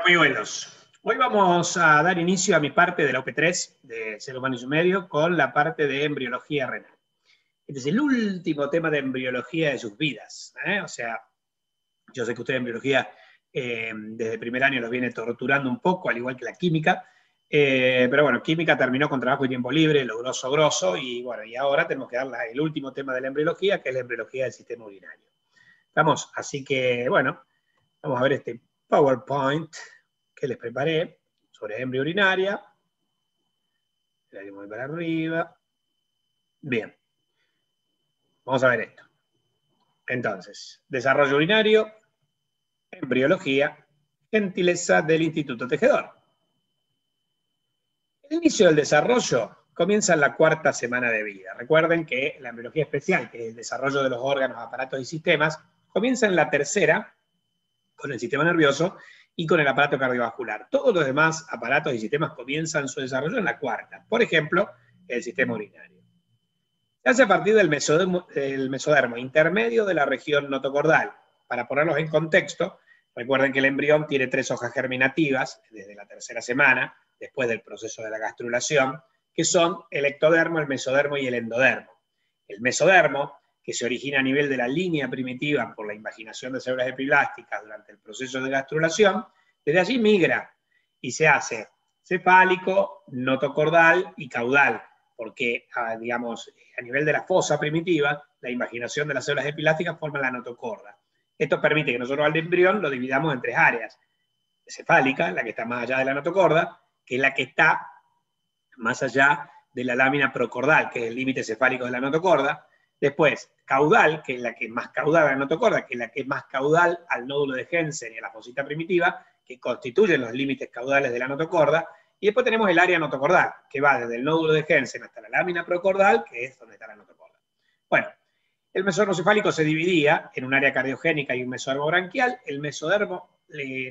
Muy buenos. Hoy vamos a dar inicio a mi parte de la OP3 de Ser Humano y su Medio con la parte de embriología renal. Este es el último tema de embriología de sus vidas. O sea, yo sé que usted en embriología desde el primer año los viene torturando un poco, al igual que la química. Pero bueno, química terminó con trabajo y tiempo libre, lo grosso, y bueno, y ahora tenemos que dar el último tema de la embriología, que es la embriología del sistema urinario. Vamos, así que bueno, vamos a ver este PowerPoint que les preparé sobre embrio urinaria. La voy para arriba. Bien. Vamos a ver esto. Entonces, desarrollo urinario, embriología, gentileza del Instituto Tejedor. El inicio del desarrollo comienza en la cuarta semana de vida. Recuerden que la embriología especial, que es el desarrollo de los órganos, aparatos y sistemas, comienza en la tercera, con el sistema nervioso y con el aparato cardiovascular. Todos los demás aparatos y sistemas comienzan su desarrollo en la cuarta. Por ejemplo, el sistema urinario. Se hace a partir del mesodermo intermedio de la región notocordal. Para ponerlos en contexto, recuerden que el embrión tiene 3 hojas germinativas desde la tercera semana, después del proceso de la gastrulación, que son el ectodermo, el mesodermo y el endodermo. El mesodermo, que se origina a nivel de la línea primitiva por la invaginación de células epiblásticas durante el proceso de gastrulación, desde allí migra y se hace cefálico, notocordal y caudal, porque, digamos, a nivel de la fosa primitiva, la invaginación de las células epiblásticas forma la notocorda. Esto permite que nosotros al embrión lo dividamos en 3 áreas. Cefálica, la que está más allá de la notocorda, que es la que está más allá de la lámina procordal, que es el límite cefálico de la notocorda. Después, caudal, que es la que es más caudal a la notocorda, que es la que es más caudal al nódulo de Hensen y a la fosita primitiva, que constituyen los límites caudales de la notocorda. Y después tenemos el área notocordal, que va desde el nódulo de Hensen hasta la lámina procordal, que es donde está la notocorda. Bueno, el mesodermo cefálico se dividía en un área cardiogénica y un mesodermo branquial. El mesodermo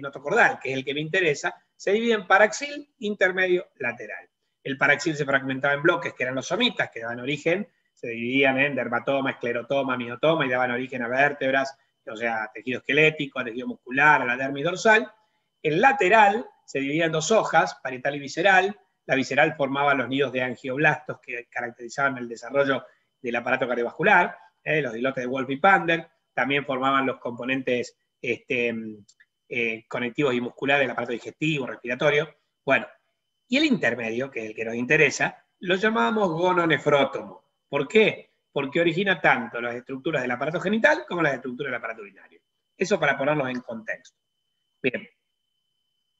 notocordal, que es el que me interesa, se divide en paraxil, intermedio, lateral. El paraxil se fragmentaba en bloques, que eran los somitas, que daban origen, se dividían en dermatoma, esclerotoma, miotoma, y daban origen a vértebras, o sea, tejido esquelético, a tejido muscular, a la dermis dorsal. El lateral se dividía en 2 hojas, parietal y visceral. La visceral formaba los nidos de angioblastos que caracterizaban el desarrollo del aparato cardiovascular, los islotes de Wolff y Pander. También formaban los componentes conectivos y musculares del aparato digestivo, respiratorio. Bueno, y el intermedio, que es el que nos interesa, lo llamábamos gononefrótomo. ¿Por qué? Porque origina tanto las estructuras del aparato genital como las estructuras del aparato urinario. Eso para ponerlos en contexto. Bien.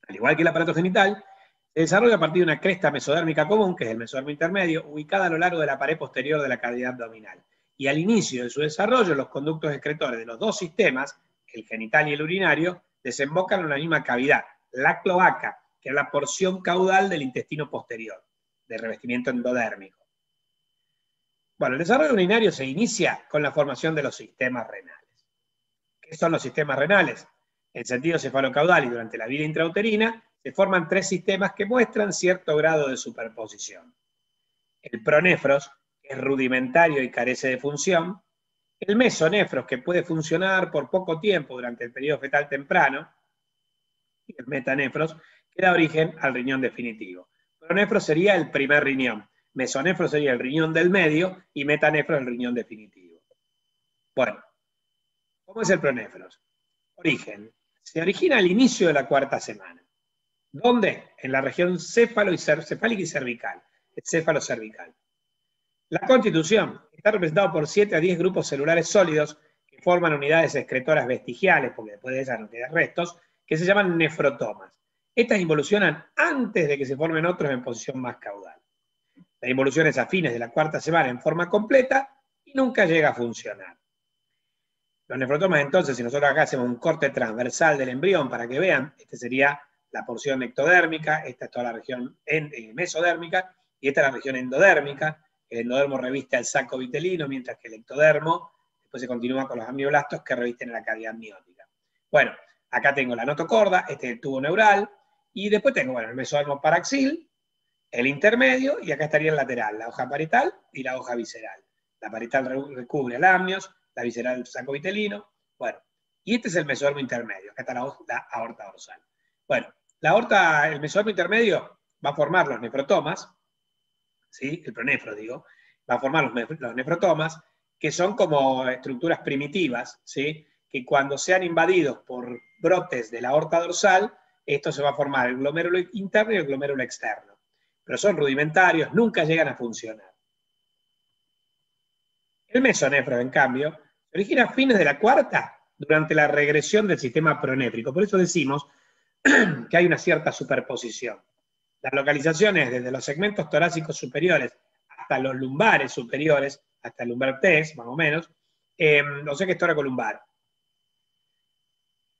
Al igual que el aparato genital, se desarrolla a partir de una cresta mesodérmica común, que es el mesodermo intermedio, ubicada a lo largo de la pared posterior de la cavidad abdominal. Y al inicio de su desarrollo, los conductos excretores de los 2 sistemas, el genital y el urinario, desembocan en la misma cavidad, la cloaca, que es la porción caudal del intestino posterior, de revestimiento endodérmico. Bueno, el desarrollo urinario se inicia con la formación de los sistemas renales. ¿Qué son los sistemas renales? En sentido cefalocaudal y durante la vida intrauterina, se forman 3 sistemas que muestran cierto grado de superposición. El pronefros, que es rudimentario y carece de función. El mesonefros, que puede funcionar por poco tiempo durante el periodo fetal temprano. Y el metanefros, que da origen al riñón definitivo. Pronefros sería el primer riñón. Mesonefros sería el riñón del medio y metanefros el riñón definitivo. Bueno, ¿cómo es el pronefros? Origen. Se origina al inicio de la cuarta semana. ¿Dónde? En la región cefálica y cervical, céfalo-cervical. La constitución está representada por 7 a 10 grupos celulares sólidos que forman unidades excretoras vestigiales, porque después de esas no quedan restos, que se llaman nefrotomas. Estas involucionan antes de que se formen otros en posición más caudal. La involución es a fines de la cuarta semana en forma completa y nunca llega a funcionar. Los nefrotomas, entonces, si nosotros acá hacemos un corte transversal del embrión para que vean, esta sería la porción ectodérmica, esta es toda la región mesodérmica, y esta es la región endodérmica. El endodermo reviste al saco vitelino, mientras que el ectodermo después se continúa con los amioblastos que revisten la cavidad amniótica. Bueno, acá tengo la notocorda, este es el tubo neural, y después tengo, bueno, el mesodermo paraxil, el intermedio, y acá estaría el lateral, la hoja parietal y la hoja visceral. La parietal recubre el amnios, la visceral el saco vitelino. Bueno, y este es el mesodermo intermedio, acá está la aorta dorsal. Bueno, La aorta, el mesodermo intermedio, va a formar los nefrotomas, ¿sí? El pronefro, digo, va a formar los nefrotomas, que son como estructuras primitivas, ¿sí? Que cuando sean invadidos por brotes de la aorta dorsal, esto se va a formar el glomérulo interno y el glomérulo externo. Pero son rudimentarios, nunca llegan a funcionar. El mesonefro, en cambio, se origina a fines de la cuarta durante la regresión del sistema pronéfrico. Por eso decimos que hay una cierta superposición. Las localizaciones desde los segmentos torácicos superiores hasta los lumbares superiores, hasta el lumbar 3, más o menos, o sea que es tóraco-lumbar.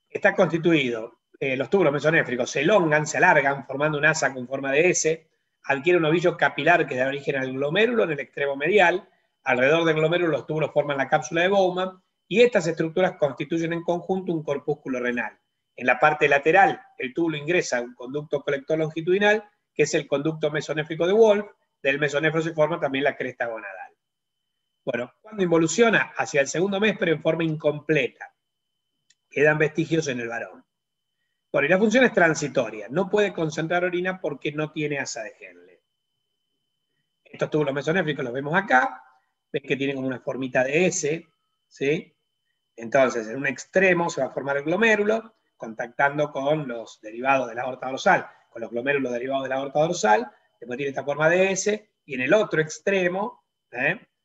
Está constituido, los túbulos mesonéfricos se elongan, se alargan, formando un asa con forma de S, adquiere un ovillo capilar que da origen al glomérulo en el extremo medial, alrededor del glomérulo los túbulos forman la cápsula de Bowman, y estas estructuras constituyen en conjunto un corpúsculo renal. En la parte lateral, el túbulo ingresa a un conducto colector longitudinal, que es el conducto mesonéfrico de Wolff. Del mesonefro se forma también la cresta gonadal. Bueno, cuando involuciona hacia el segundo mes, pero en forma incompleta. Quedan vestigios en el varón. Bueno, y la función es transitoria. No puede concentrar orina porque no tiene asa de Henle. Estos túbulos mesonéfricos los vemos acá. Ven que tienen como una formita de S, ¿sí? Entonces, en un extremo se va a formar el glomérulo, contactando con los derivados de la aorta dorsal, con los glomérulos derivados de la aorta dorsal, después tiene esta forma de S, y en el otro extremo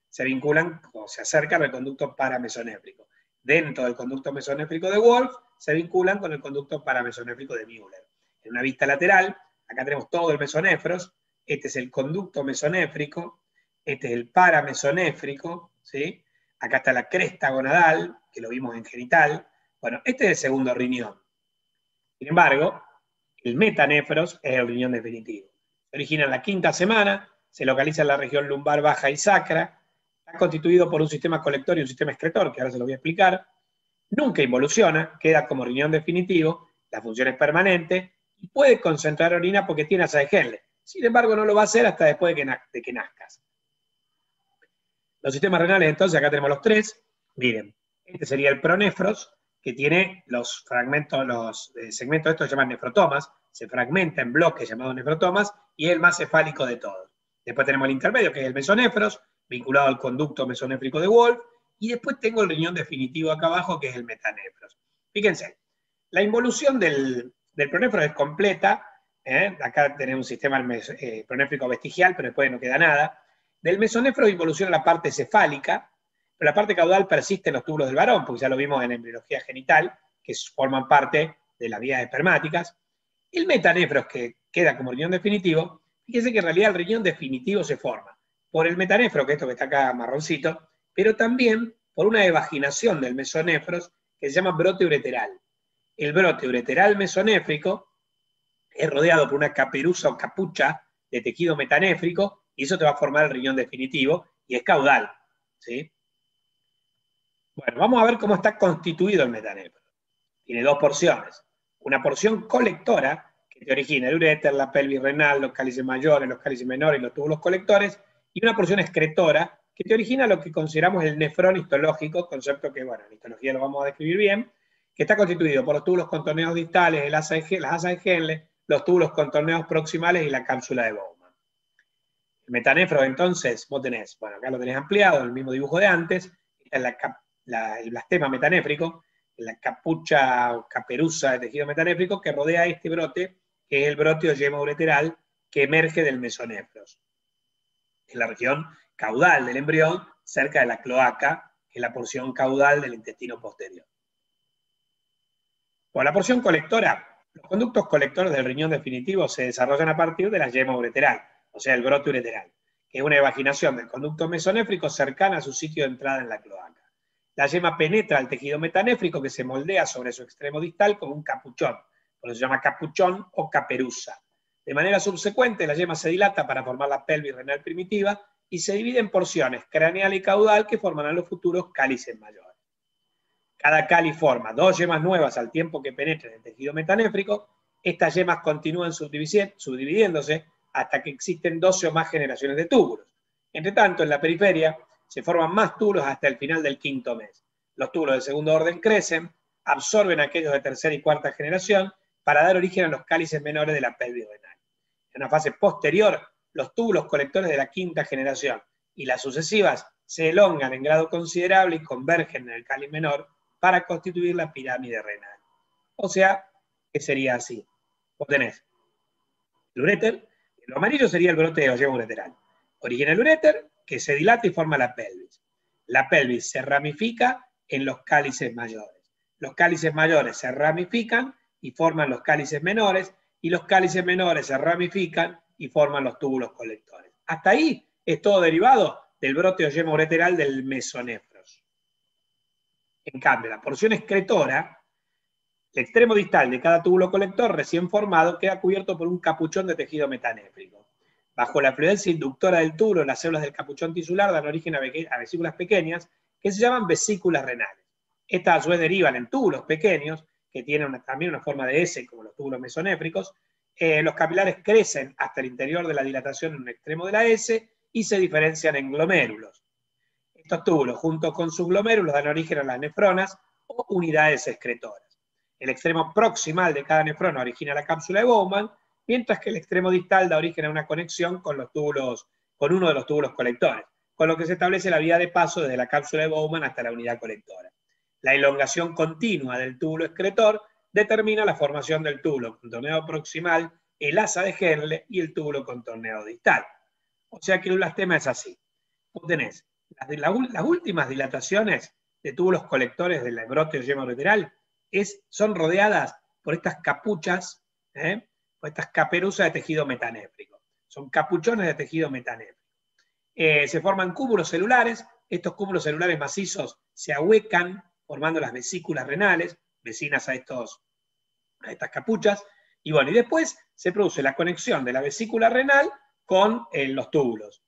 se vinculan o se acercan al conducto paramesonéfrico. Dentro del conducto mesonéfrico de Wolff, se vinculan con el conducto paramesonéfrico de Müller. En una vista lateral, acá tenemos todo el mesonéfros, este es el conducto mesonéfrico, este es el paramesonéfrico, ¿sí? Acá está la cresta gonadal, que lo vimos en genital. Bueno, este es el segundo riñón. Sin embargo, el metanefros es el riñón definitivo. Se origina en la quinta semana, se localiza en la región lumbar baja y sacra, está constituido por un sistema colector y un sistema excretor, que ahora se lo voy a explicar. Nunca involuciona, queda como riñón definitivo, la función es permanente, y puede concentrar orina porque tiene asa de Henle. Sin embargo, no lo va a hacer hasta después de que nazcas. Los sistemas renales, entonces, acá tenemos los tres. Miren, este sería el pronefros, que tiene los fragmentos, los segmentos estos se llaman nefrotomas, se fragmenta en bloques llamados nefrotomas, y es el más cefálico de todos. Después tenemos el intermedio, que es el mesonefros, vinculado al conducto mesonéfrico de Wolff, y después tengo el riñón definitivo acá abajo, que es el metanefros. Fíjense, la involución del pronefros es completa, acá tenemos un sistema pronéfrico vestigial, pero después no queda nada. Del mesonefro involuciona la parte cefálica, pero la parte caudal persiste en los túbulos del varón, porque ya lo vimos en embriología genital, que forman parte de las vías espermáticas. El metanefros, que queda como riñón definitivo, fíjense que en realidad el riñón definitivo se forma por el metanefro, que es esto que está acá marroncito, pero también por una evaginación del mesonefros que se llama brote ureteral. El brote ureteral mesonéfrico es rodeado por una caperuza o capucha de tejido metanéfrico, y eso te va a formar el riñón definitivo, y es caudal, ¿sí? Bueno, vamos a ver cómo está constituido el metanefro. Tiene dos porciones. Una porción colectora, que te origina el uréter, la pelvis renal, los cálices mayores, los cálices menores y los túbulos colectores, y una porción excretora, que te origina lo que consideramos el nefrón histológico, concepto que, bueno, en histología lo vamos a describir bien, que está constituido por los túbulos contorneados distales, las asas de Henle, los túbulos contorneados proximales y la cápsula de Bowman. El metanefro, entonces, vos tenés, bueno, acá lo tenés ampliado, en el mismo dibujo de antes, está el blastema metanéfrico, la capucha o caperuza de tejido metanéfrico que rodea este brote, que es el brote o yema ureteral que emerge del mesonefros. En la región caudal del embrión, cerca de la cloaca, que es la porción caudal del intestino posterior. Por la porción colectora, los conductos colectores del riñón definitivo se desarrollan a partir de la yema ureteral, o sea, el brote ureteral, que es una evaginación del conducto mesonéfrico cercana a su sitio de entrada en la cloaca. La yema penetra al tejido metanéfrico que se moldea sobre su extremo distal como un capuchón, por eso se llama capuchón o caperuza. De manera subsecuente, la yema se dilata para formar la pelvis renal primitiva y se divide en porciones craneal y caudal que formarán los futuros cálices mayores. Cada cáliz forma dos yemas nuevas al tiempo que penetren el tejido metanéfrico. Estas yemas continúan subdividiéndose hasta que existen 12 o más generaciones de túbulos. Entre tanto, en la periferia se forman más túbulos hasta el final del quinto mes. Los túbulos de segundo orden crecen, absorben aquellos de tercera y cuarta generación, para dar origen a los cálices menores de la pelvis renal. En una fase posterior, los túbulos colectores de la quinta generación y las sucesivas se elongan en grado considerable y convergen en el cáliz menor para constituir la pirámide renal. O sea, que sería así. Vos tenés el uréter, lo amarillo sería el brote de oyema ureteral. Origina el uréter, que se dilata y forma la pelvis. La pelvis se ramifica en los cálices mayores. Los cálices mayores se ramifican y forman los cálices menores, y los cálices menores se ramifican y forman los túbulos colectores. Hasta ahí es todo derivado del brote de oyema ureteral del mesonefros. En cambio, la porción excretora, el extremo distal de cada túbulo colector recién formado queda cubierto por un capuchón de tejido metanéfrico. Bajo la fluencia inductora del túbulo, las células del capuchón tisular dan origen a vesículas pequeñas que se llaman vesículas renales. Estas a su vez derivan en túbulos pequeños, que tienen también una forma de S, como los túbulos mesonéfricos. Los capilares crecen hasta el interior de la dilatación en un extremo de la S y se diferencian en glomérulos. Estos túbulos, junto con sus glomérulos, dan origen a las nefronas o unidades excretoras. El extremo proximal de cada nefrona origina la cápsula de Bowman, mientras que el extremo distal da origen a una conexión con uno de los túbulos colectores, con lo que se establece la vía de paso desde la cápsula de Bowman hasta la unidad colectora. La elongación continua del túbulo excretor determina la formación del túbulo contorneado proximal, el asa de Henle y el túbulo contorneado distal. O sea que el blastema es así. Vos tenés las últimas dilataciones de túbulos colectores del brote de oyema ureteral son rodeadas por estas capuchas, por estas caperuzas de tejido metanéfrico. Son capuchones de tejido metanéfrico. Se forman cúmulos celulares. Estos cúmulos celulares macizos se ahuecan formando las vesículas renales, vecinas a estas capuchas, y bueno, y después se produce la conexión de la vesícula renal con los túbulos,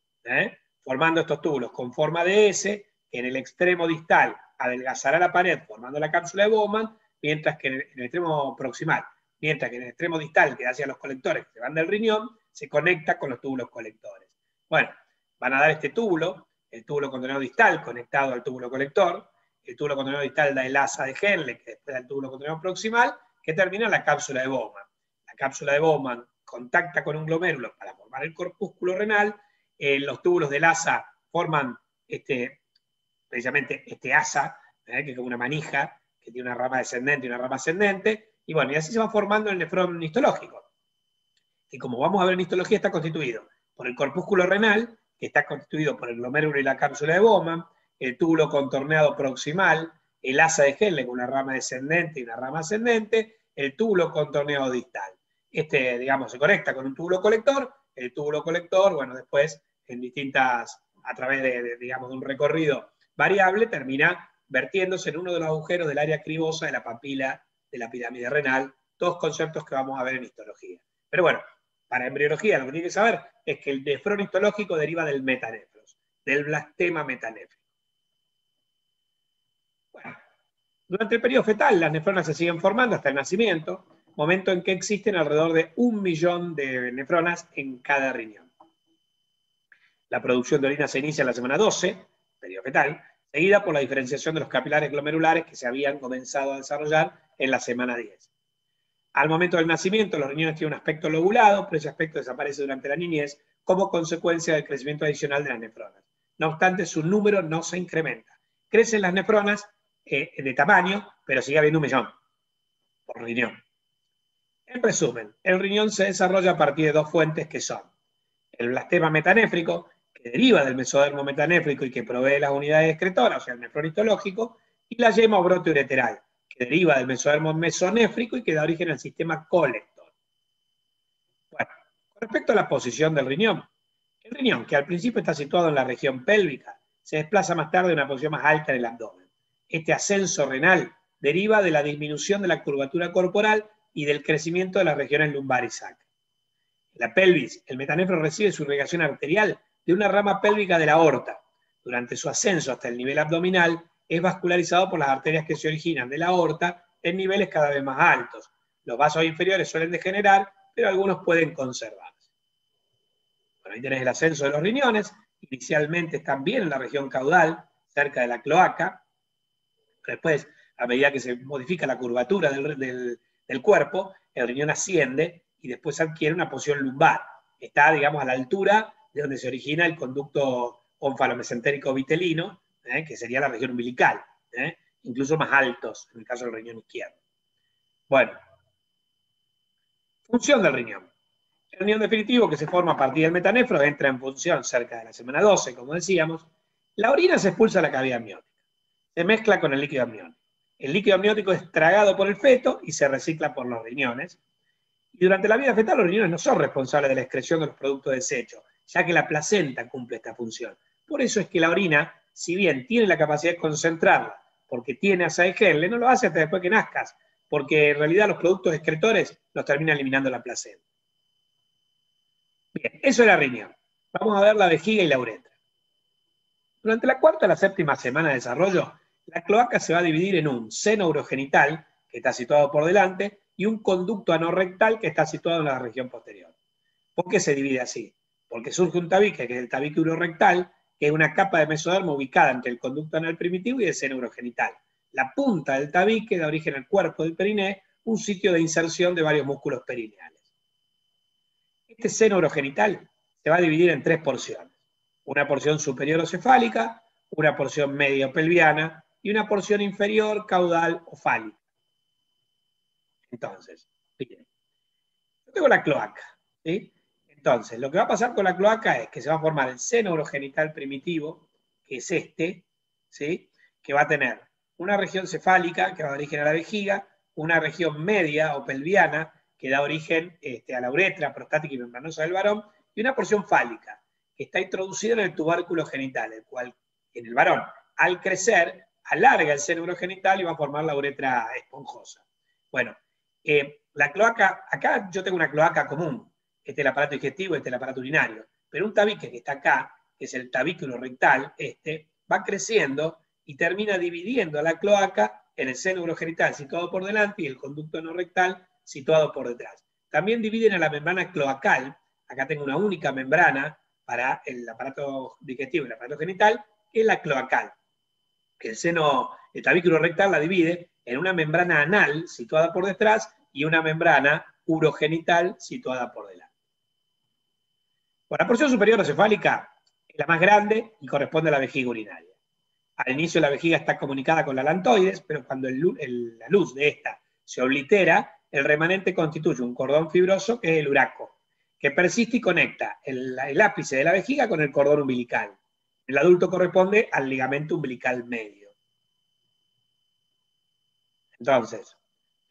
formando estos túbulos con forma de S, que en el extremo distal adelgazará la pared formando la cápsula de Bowman, mientras que en el extremo proximal, mientras que en el extremo distal, que hacia los colectores que se van del riñón, se conecta con los túbulos colectores. Bueno, van a dar este túbulo, el túbulo contorneado distal conectado al túbulo colector. El túbulo contorneado distal da el asa de Henle, que después da el túbulo contorneado proximal, que termina en la cápsula de Bowman. La cápsula de Bowman contacta con un glomérulo para formar el corpúsculo renal. Los túbulos del asa forman precisamente este asa, que es como una manija, que tiene una rama descendente y una rama ascendente, y bueno, y así se va formando el nefrón histológico, que como vamos a ver en histología está constituido por el corpúsculo renal, que está constituido por el glomérulo y la cápsula de Bowman, el túbulo contorneado proximal, el asa de Henle con una rama descendente y una rama ascendente, el túbulo contorneado distal. Digamos, se conecta con un túbulo colector, el túbulo colector, bueno, después a través digamos, de un recorrido variable, termina vertiéndose en uno de los agujeros del área cribosa de la papila de la pirámide renal, todos conceptos que vamos a ver en histología. Pero bueno, para embriología lo que tiene que saber es que el nefrón histológico deriva del metanefros, del blastema metanéfrico. Bueno, durante el periodo fetal las nefronas se siguen formando hasta el nacimiento, momento en que existen alrededor de 1 millón de nefronas en cada riñón. La producción de orina se inicia en la semana 12, periodo fetal, seguida por la diferenciación de los capilares glomerulares que se habían comenzado a desarrollar en la semana 10. Al momento del nacimiento, los riñones tienen un aspecto lobulado, pero ese aspecto desaparece durante la niñez como consecuencia del crecimiento adicional de las nefronas. No obstante, su número no se incrementa. Crecen las nefronas de tamaño, pero sigue habiendo 1 millón por riñón. En resumen, el riñón se desarrolla a partir de dos fuentes que son el blastema metanéfrico, que deriva del mesodermo metanéfrico y que provee las unidades excretoras, o sea, el nefrón histológico, y la yema o brote ureteral, que deriva del mesodermo mesonéfrico y que da origen al sistema colector. Bueno, con respecto a la posición del riñón, el riñón, que al principio está situado en la región pélvica, se desplaza más tarde a una posición más alta en el abdomen. Este ascenso renal deriva de la disminución de la curvatura corporal y del crecimiento de las regiones lumbar y sacra. En la pelvis, el metanefro recibe su irrigación arterial de una rama pélvica de la aorta. Durante su ascenso hasta el nivel abdominal, es vascularizado por las arterias que se originan de la aorta en niveles cada vez más altos. Los vasos inferiores suelen degenerar, pero algunos pueden conservarse. Bueno, ahí tenés el ascenso de los riñones. Inicialmente están bien en la región caudal, cerca de la cloaca. Después, a medida que se modifica la curvatura del del cuerpo, el riñón asciende y después adquiere una posición lumbar. Está, digamos, a la altura de donde se origina el conducto onfalomesentérico vitelino, que sería la región umbilical, incluso más altos en el caso del riñón izquierdo. Bueno, función del riñón. El riñón definitivo, que se forma a partir del metanefro, entra en función cerca de la semana 12, como decíamos. La orina se expulsa a la cavidad amniótica, se mezcla con el líquido amniótico. El líquido amniótico es tragado por el feto y se recicla por los riñones. Y durante la vida fetal los riñones no son responsables de la excreción de los productos desechos, ya que la placenta cumple esta función. Por eso es que la orina, si bien tiene la capacidad de concentrarla, porque tiene asa de Henle, no lo hace hasta después que nazcas, porque en realidad los productos excretores los termina eliminando la placenta. Bien, eso es la riñón. Vamos a ver la vejiga y la uretra. Durante la cuarta a la séptima semana de desarrollo, la cloaca se va a dividir en un seno urogenital, que está situado por delante, y un conducto anorrectal que está situado en la región posterior. ¿Por qué se divide así? Porque surge un tabique, que es el tabique urorectal, que es una capa de mesodermo ubicada entre el conducto anal primitivo y el seno urogenital. La punta del tabique da origen al cuerpo del periné, un sitio de inserción de varios músculos perineales. Este seno urogenital se va a dividir en tres porciones. Una porción superior o cefálica, una porción media pelviana y una porción inferior caudal o fálica. Entonces, miren, yo tengo la cloaca, ¿sí? Entonces, lo que va a pasar con la cloaca es que se va a formar el seno urogenital primitivo, que es este, ¿sí? Que va a tener una región cefálica, que va a dar origen a la vejiga, una región media o pelviana, que da origen a la uretra, prostática y membranosa del varón, y una porción fálica, que está introducida en el tubérculo genital, el cual, en el varón, al crecer, alarga el seno urogenital y va a formar la uretra esponjosa. Bueno, la cloaca, acá yo tengo una cloaca común, este es el aparato digestivo, este es el aparato urinario, pero un tabique que está acá, que es el tabique urorectal, va creciendo y termina dividiendo a la cloaca en el seno urogenital situado por delante y el conducto anorrectal situado por detrás. También dividen a la membrana cloacal, acá tengo una única membrana para el aparato digestivo y el aparato genital, que es la cloacal, que el tabique urorectal la divide en una membrana anal situada por detrás y una membrana urogenital situada por delante. Bueno, la porción superior o cefálica es la más grande y corresponde a la vejiga urinaria. Al inicio la vejiga está comunicada con la lantoides, pero cuando la luz de esta se oblitera, el remanente constituye un cordón fibroso que es el uraco, que persiste y conecta el ápice de la vejiga con el cordón umbilical. El adulto corresponde al ligamento umbilical medio. Entonces,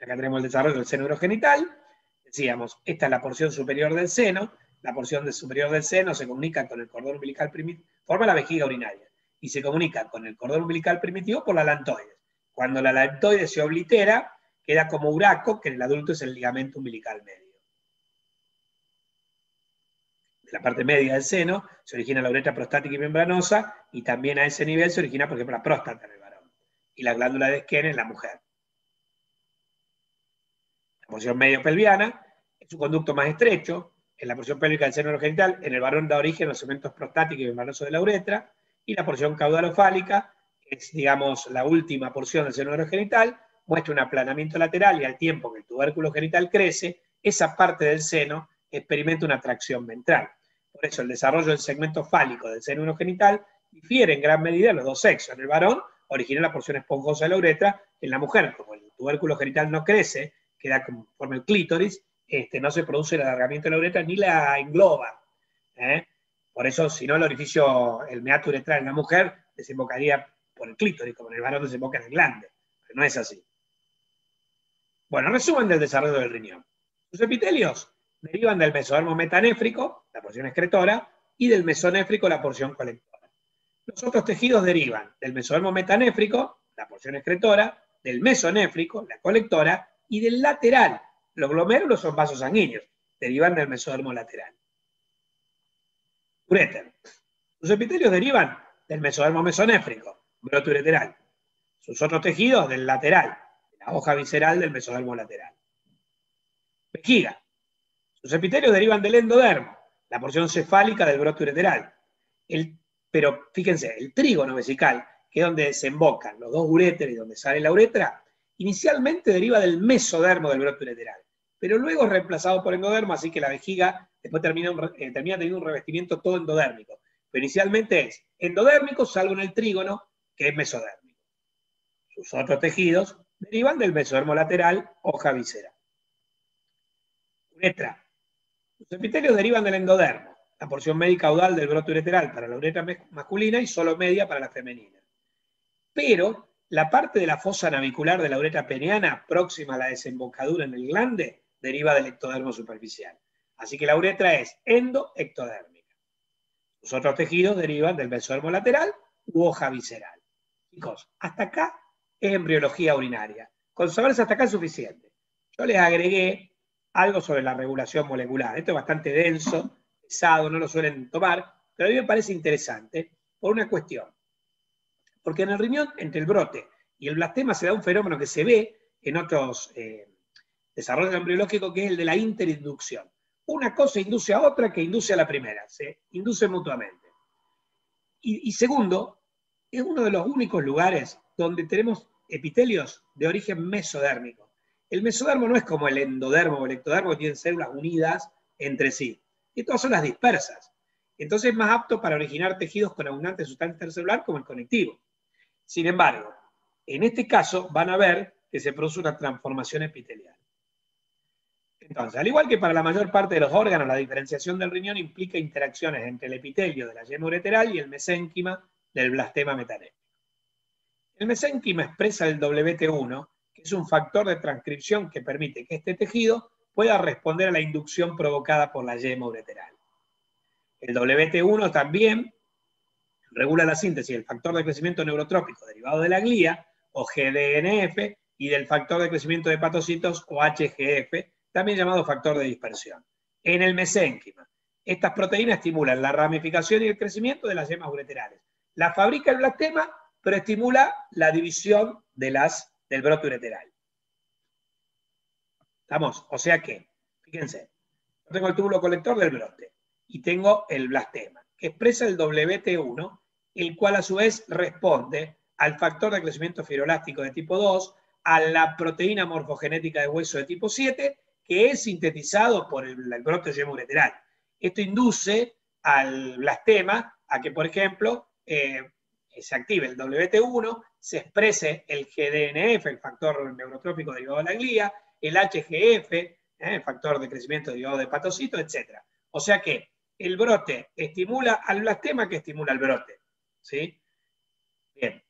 acá tenemos el desarrollo del seno urogenital. Decíamos, esta es la porción superior del seno. La porción superior del seno se comunica con el cordón umbilical primitivo, forma la vejiga urinaria, y se comunica con el cordón umbilical primitivo por la lantoides. Cuando la lantoides se oblitera, queda como uraco, que en el adulto es el ligamento umbilical medio. De la parte media del seno se origina la uretra prostática y membranosa, y también a ese nivel se origina, por ejemplo, la próstata en el varón, y la glándula de Skene en la mujer. La porción medio pelviana es un conducto más estrecho, en la porción pélvica del seno urogenital, en el varón da origen a los segmentos prostáticos y membranosos de la uretra, y la porción caudalofálica es, digamos, la última porción del seno urogenital, muestra un aplanamiento lateral y al tiempo que el tubérculo genital crece, esa parte del seno experimenta una tracción ventral. Por eso el desarrollo del segmento fálico del seno urogenital difiere en gran medida en los dos sexos. En el varón origina la porción esponjosa de la uretra, en la mujer, como el tubérculo genital no crece, queda conforme el clítoris, no se produce el alargamiento de la uretra ni la engloba. Por eso, si no, el orificio, el meato uretral en la mujer desembocaría por el clítoris, como en el varón desemboca en el glande. Pero no es así. Bueno, resumen del desarrollo del riñón. Sus epitelios derivan del mesodermo metanéfrico, la porción excretora, y del mesonéfrico, la porción colectora. Los otros tejidos derivan del mesodermo metanéfrico, la porción excretora, del mesonéfrico, la colectora, y del lateral. Los glomérulos son vasos sanguíneos, derivan del mesodermo lateral. Uréter. Sus epitelios derivan del mesodermo mesonéfrico, brote ureteral. Sus otros tejidos del lateral, de la hoja visceral del mesodermo lateral. Vejiga. Sus epitelios derivan del endodermo, la porción cefálica del brote ureteral. Pero fíjense, el trígono vesical, que es donde desembocan los dos uréteres y donde sale la uretra, inicialmente deriva del mesodermo del brote ureteral, pero luego es reemplazado por endodermo, así que la vejiga después termina teniendo un revestimiento todo endodérmico. Pero inicialmente es endodérmico, salvo en el trígono, que es mesodérmico. Sus otros tejidos derivan del mesodermo lateral, hoja visceral. Uretra. Los epitelios derivan del endodermo, la porción media y caudal del brote ureteral para la uretra masculina y solo media para la femenina. Pero la parte de la fosa navicular de la uretra peniana, próxima a la desembocadura en el glande, deriva del ectodermo superficial. Así que la uretra es endoectodérmica. Los otros tejidos derivan del mesodermo lateral u hoja visceral. Chicos, hasta acá es embriología urinaria. Con saberse hasta acá es suficiente. Yo les agregué algo sobre la regulación molecular. Esto es bastante denso, pesado, no lo suelen tomar, pero a mí me parece interesante por una cuestión. Porque en el riñón, entre el brote y el blastema, se da un fenómeno que se ve en otros desarrollos embriológicos, que es el de la interinducción. Una cosa induce a otra que induce a la primera, se induce mutuamente. Y segundo, es uno de los únicos lugares donde tenemos epitelios de origen mesodérmico. El mesodermo no es como el endodermo o el ectodermo, que tienen células unidas entre sí. Y todas son las dispersas. Entonces es más apto para originar tejidos con abundante sustancia intercelular como el conectivo. Sin embargo, en este caso van a ver que se produce una transformación epitelial. Entonces, al igual que para la mayor parte de los órganos, la diferenciación del riñón implica interacciones entre el epitelio de la yema ureteral y el mesénquima del blastema metanéfrico. El mesénquima expresa el WT1, que es un factor de transcripción que permite que este tejido pueda responder a la inducción provocada por la yema ureteral. El WT1 también regula la síntesis del factor de crecimiento neurotrópico derivado de la glía, o GDNF, y del factor de crecimiento de hepatocitos, o HGF, también llamado factor de dispersión. En el mesénquima, estas proteínas estimulan la ramificación y el crecimiento de las yemas ureterales. La fabrica el blastema, pero estimula la división del brote ureteral. ¿Estamos? O sea que, fíjense, yo tengo el túbulo colector del brote y tengo el blastema, que expresa el WT1, el cual a su vez responde al factor de crecimiento fibroelástico de tipo 2, a la proteína morfogenética de hueso de tipo 7, que es sintetizado por el brote yema ureteral. Esto induce al blastema a que, por ejemplo, se active el WT1, se exprese el GDNF, el factor neurotrópico derivado de la glía, el HGF, el factor de crecimiento derivado de hepatocitos, etc. O sea que el brote estimula al blastema que estimula al brote. ¿Sí? Bien.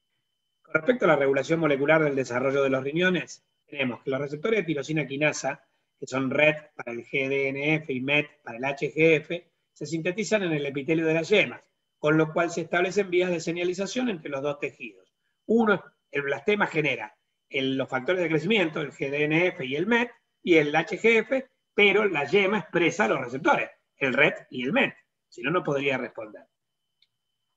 Con respecto a la regulación molecular del desarrollo de los riñones, tenemos que los receptores de tirosina quinasa, que son RET para el GDNF y MET para el HGF, se sintetizan en el epitelio de las yemas, con lo cual se establecen vías de señalización entre los dos tejidos. Uno, el blastema genera los factores de crecimiento, el GDNF y el MET, y el HGF, pero la yema expresa los receptores, el RET y el MET, si no, no podría responder.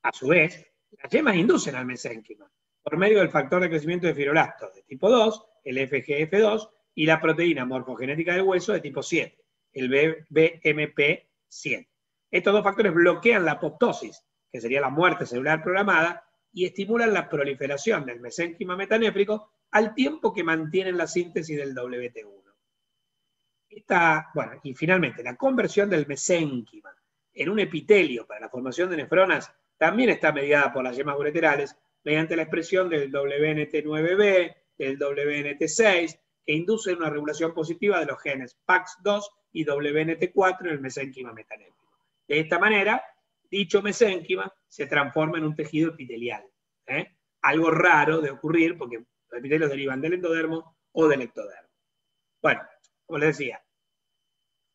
A su vez, las yemas inducen al mesénquima por medio del factor de crecimiento de fibroblastos de tipo 2, el FGF2, y la proteína morfogenética del hueso de tipo 7, el BMP7. Estos dos factores bloquean la apoptosis, que sería la muerte celular programada, y estimulan la proliferación del mesénquima metanéfrico al tiempo que mantienen la síntesis del WT1. Bueno, y finalmente, la conversión del mesénquima en un epitelio para la formación de nefronas también está mediada por las yemas ureterales mediante la expresión del WNT9B, del WNT6, que inducen una regulación positiva de los genes PAX2 y WNT4 en el mesénquima metanéfrico. De esta manera, dicho mesénquima se transforma en un tejido epitelial. Algo raro de ocurrir porque los epitelios derivan del endodermo o del ectodermo. Bueno, como les decía,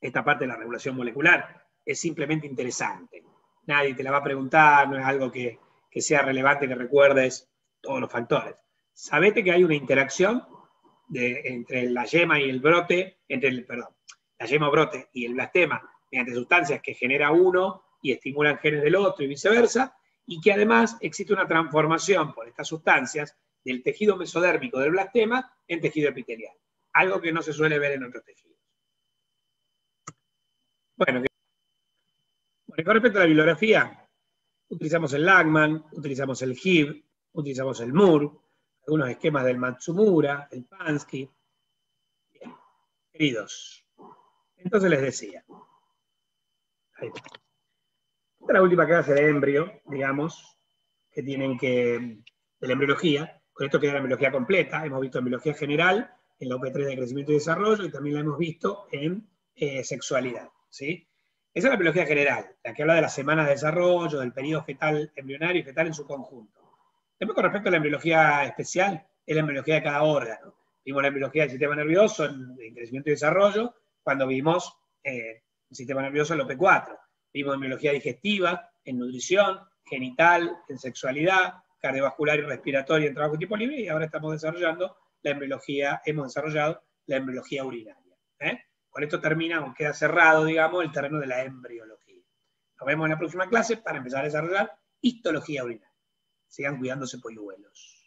esta parte de la regulación molecular es simplemente interesante. Nadie te la va a preguntar, no es algo que sea relevante que recuerdes todos los factores. Sabete que hay una interacción entre la yema y el brote, la yema o brote y el blastema, mediante sustancias que genera uno y estimulan genes del otro y viceversa, y que además existe una transformación por estas sustancias del tejido mesodérmico del blastema en tejido epitelial, algo que no se suele ver en otros tejidos. Bueno, con respecto a la bibliografía, utilizamos el Lachman, utilizamos el Hibb, utilizamos el Moore, algunos esquemas del Matsumura, el Pansky. Bien, queridos. Entonces les decía. Ahí está. Esta es la última clase de embrio, digamos, que tienen que, de la embriología. Con esto queda la embriología completa. Hemos visto embriología general en la OP3 de crecimiento y desarrollo y también la hemos visto en sexualidad, ¿sí? Esa es la embriología general, la que habla de las semanas de desarrollo, del periodo fetal, embrionario y fetal en su conjunto. Después, con respecto a la embriología especial, es la embriología de cada órgano. Vimos la embriología del sistema nervioso en crecimiento y desarrollo, cuando vimos el sistema nervioso en la OP4. Vimos embriología digestiva, en nutrición, genital, en sexualidad, cardiovascular y respiratoria en trabajo tipo libre, y ahora estamos desarrollando la embriología, hemos desarrollado la embriología urinaria. Con esto terminamos, queda cerrado, digamos, el terreno de la embriología. Nos vemos en la próxima clase para empezar a desarrollar histología urinaria. Sigan cuidándose, polluelos.